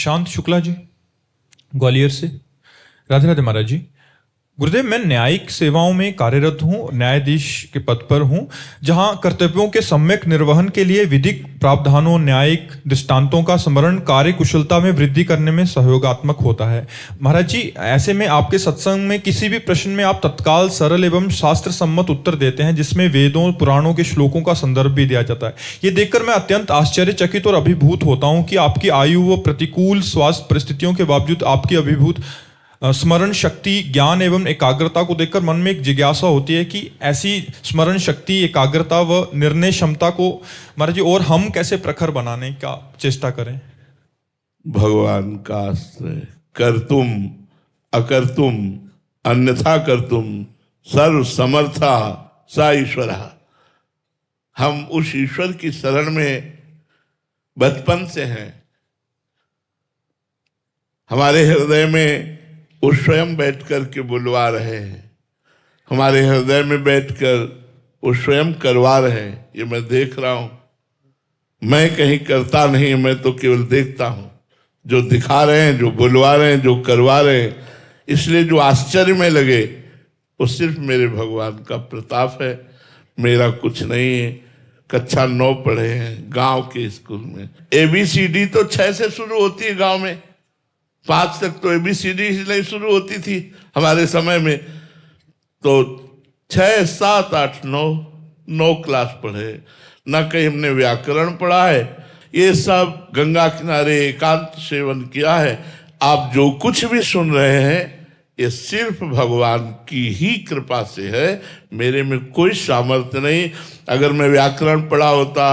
प्रशांत शुक्ला जी, ग्वालियर से। राधे राधे महाराज जी। गुरुदेव, मैं न्यायिक सेवाओं में कार्यरत हूँ, न्यायाधीश के पद पर हूँ, जहाँ कर्तव्यों के सम्यक निर्वहन के लिए विधिक प्रावधानों, न्यायिक दृष्टांतों का स्मरण कार्य कुशलता में वृद्धि करने में सहयोगात्मक होता है। महाराज जी, ऐसे में आपके सत्संग में किसी भी प्रश्न में आप तत्काल सरल एवं शास्त्र सम्मत उत्तर देते हैं, जिसमें वेदों पुराणों के श्लोकों का संदर्भ भी दिया जाता है। ये देखकर मैं अत्यंत आश्चर्यचकित और अभिभूत होता हूँ कि आपकी आयु व प्रतिकूल स्वास्थ्य परिस्थितियों के बावजूद आपकी अभिभूत स्मरण शक्ति, ज्ञान एवं एकाग्रता को देखकर मन में एक जिज्ञासा होती है कि ऐसी स्मरण शक्ति, एकाग्रता व निर्णय क्षमता को महाराज जी और हम कैसे प्रखर बनाने का चेष्टा करें। भगवान का आश्रय, कर्तुम अकर्तुम अन्यथा कर्तुम सर्व समर्था सा ईश्वर। हम उस ईश्वर की शरण में बचपन से हैं। हमारे हृदय में वो स्वयं बैठ कर के बुलवा रहे हैं, हमारे हृदय में बैठकर वो स्वयं करवा रहे हैं। ये मैं देख रहा हूं, मैं कहीं करता नहीं, मैं तो केवल देखता हूं। जो दिखा रहे हैं, जो बुलवा रहे हैं, जो करवा रहे हैं, इसलिए जो आश्चर्य में लगे वो सिर्फ मेरे भगवान का प्रताप है, मेरा कुछ नहीं है। कक्षा 9 पढ़े हैं गांव के स्कूल में। ABCD तो 6 से शुरू होती है गांव में, 5 तक तो ABCD ही नहीं शुरू होती थी हमारे समय में। तो 6, 7, 8, 9 क्लास पढ़े, न कहीं हमने व्याकरण पढ़ा है। ये सब गंगा किनारे एकांत सेवन किया है। आप जो कुछ भी सुन रहे हैं ये सिर्फ भगवान की ही कृपा से है, मेरे में कोई सामर्थ्य नहीं। अगर मैं व्याकरण पढ़ा होता,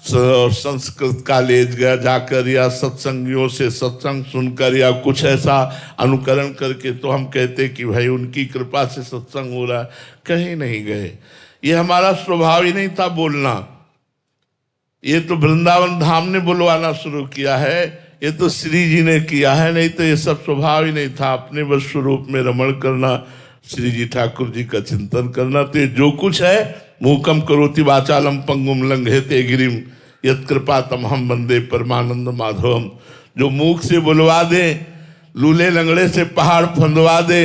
संस्कृत कॉलेज गया जाकर, या सत्संगियों से सत्संग सुनकर, या कुछ ऐसा अनुकरण करके, तो हम कहते कि भाई उनकी कृपा से सत्संग हो रहा है। कहीं नहीं गए, ये हमारा स्वभाव ही नहीं था बोलना। ये तो वृंदावन धाम ने बुलवाना शुरू किया है, ये तो श्री जी ने किया है, नहीं तो ये सब स्वभाव ही नहीं था। अपने बस स्वरूप में रमण करना, श्री जी ठाकुर जी का चिंतन करना। तो ये जो कुछ है, मूकम करोति वाचालम पंगुम लंघयते गिरिम यत्कृपा तमहम वंदे परमानंद माधवम। जो मूक से बुलवा दे, लूले लंगड़े से पहाड़ फंदवा दे,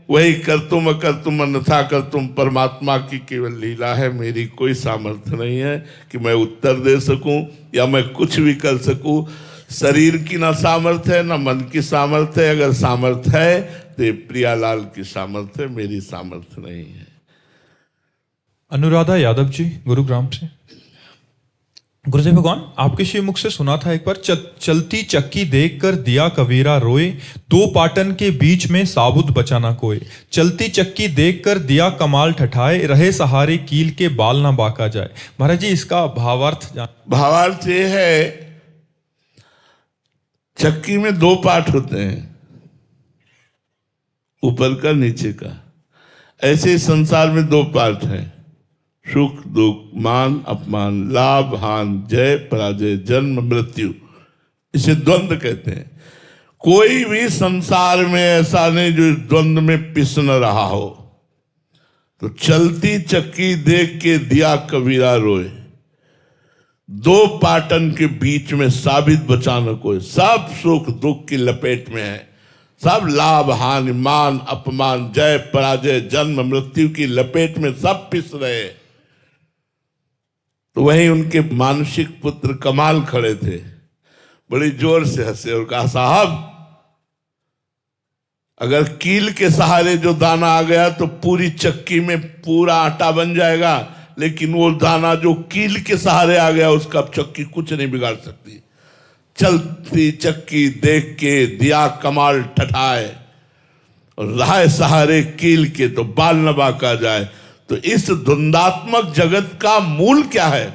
वही करतुम अकर्तुम अन्यथा कर्तुम परमात्मा की केवल लीला है। मेरी कोई सामर्थ्य नहीं है कि मैं उत्तर दे सकूं या मैं कुछ भी कर सकूं। शरीर की ना सामर्थ्य है, ना मन की सामर्थ्य है। अगर सामर्थ्य है तो ये प्रियालाल की सामर्थ्य है, मेरी सामर्थ्य नहीं है। अनुराधा यादव जी, गुरुग्राम से। गुरुदेव भगवान, आपके श्री मुख से सुना था एक बार, चलती चक्की देखकर दिया कबीरा रोए, 2 पाटन के बीच में साबुत बचाना कोई। चलती चक्की देखकर दिया कमाल ठठाए, रहे सहारे कील के बाल ना बाका जाए। महाराज जी, इसका भावार्थ भावार्थ ये है, चक्की में 2 पार्ट होते हैं, ऊपर का नीचे का। ऐसे संसार में 2 पार्ट हैं, सुख दुख, मान अपमान, लाभ हान, जय पराजय, जन्म मृत्यु। इसे द्वंद्व कहते हैं। कोई भी संसार में ऐसा नहीं जो इस द्वंद्व में पिस न रहा हो। तो चलती चक्की देख के दिया कबीरा रोए, 2 पाटन के बीच में साबित बचाना कोई। सब सुख दुख की लपेट में है, सब लाभ हानि, मान अपमान, जय पराजय, जन्म मृत्यु की लपेट में सब पिस रहे। तो वहीं उनके मानसिक पुत्र कमाल खड़े थे, बड़ी जोर से हंसे और कहा, साहब अगर कील के सहारे जो दाना आ गया तो पूरी चक्की में पूरा आटा बन जाएगा, लेकिन वो दाना जो कील के सहारे आ गया उसका चक्की कुछ नहीं बिगाड़ सकती। चलती चक्की देख के दिया कमाल ठठाए, और रहा सहारे कील के तो बाल न बाका जाए। तो इस द्वंदात्मक जगत का मूल क्या है?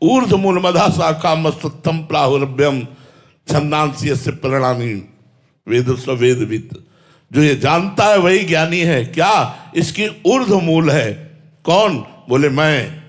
ऊर्ध मूल मधा शाखा मस्तम प्राहुरभ्यम छंदांसी से परिणामी वेद स्वेदविद। जो ये जानता है वही ज्ञानी है। क्या इसकी ऊर्ध मूल है? कौन? बोले मैं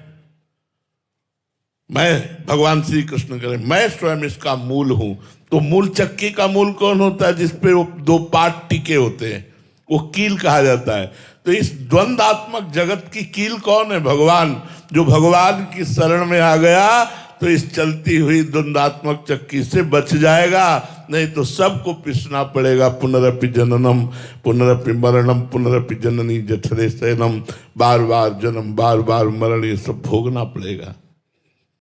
भगवान श्री कृष्ण करें, मैं स्वयं इसका मूल हूं। तो मूल चक्की का मूल कौन होता है? जिसपे वो 2 पार्ट टिके होते हैं, वो कील कहा जाता है। तो इस द्वंदात्मक जगत की कील कौन है? भगवान। जो भगवान की शरण में आ गया तो इस चलती हुई द्वंदात्मक चक्की से बच जाएगा। नहीं तो सबको पिसना पड़ेगा। पुनरपि जननम पुनरपि मरणम पुनरपि जननी जठरे शयनम, बार बार जन्म बार बार मरण, ये सब भोगना पड़ेगा।